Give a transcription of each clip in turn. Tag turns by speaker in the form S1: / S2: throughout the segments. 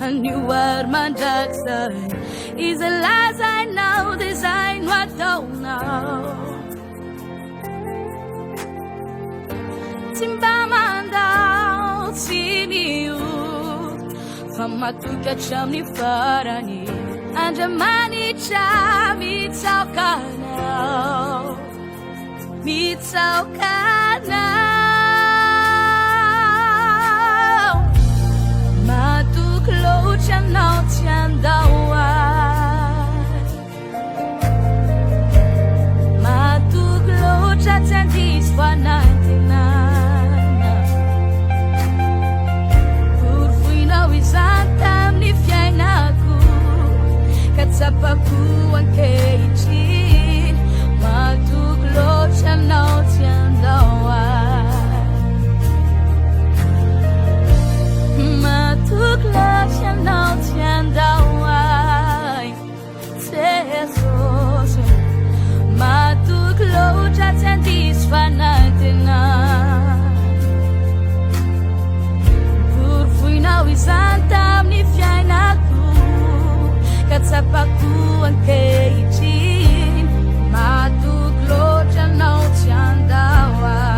S1: a new world mandragsay is the lies I know, design what don't know. Timbamandao timiu famatuka chamni farani andamani chami tsaukana mitsaukana matuklo chanao chandawa matuklo chatandis fanatina Santam ni fiainaku katsapaku ang keichin matuglo chanao tiandawa matuglo chanao tiandawa Jesus matuglo chatandis fanatina Santam ni fiainaku katsapaku ang keichin matuglo chanao tiandawa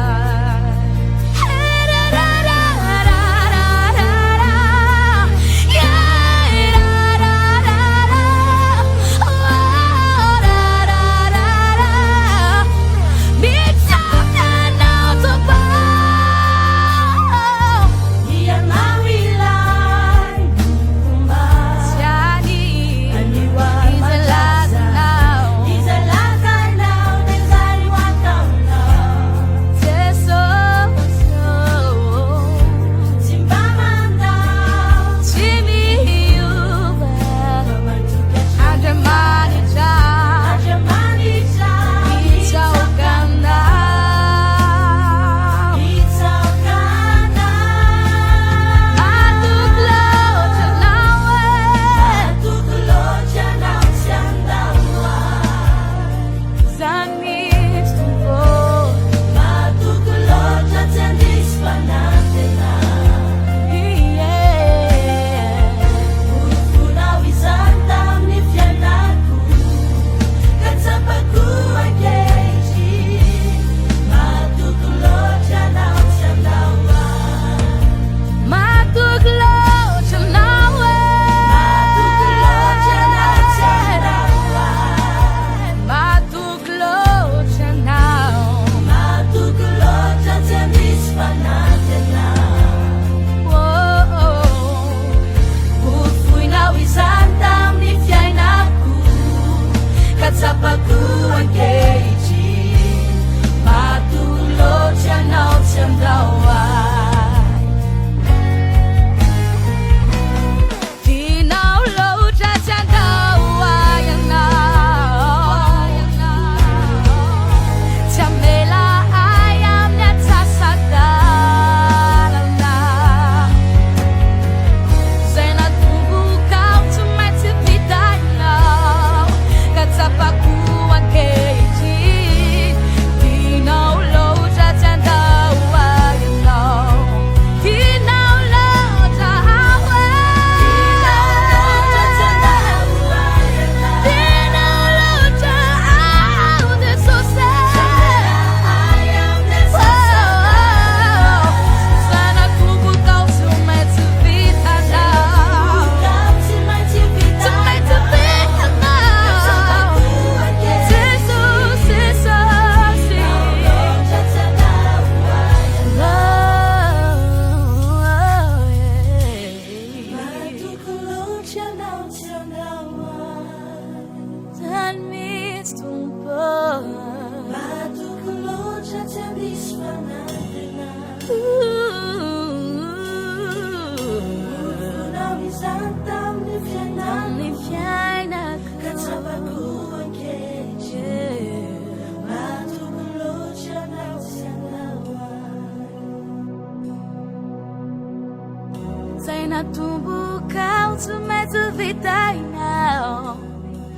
S1: Zaina tumbuh kau tumai vitai now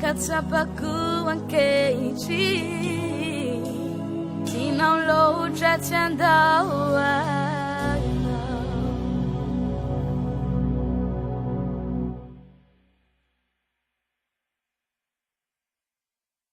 S1: katsapaku ang keichi tinang lo cha chandawa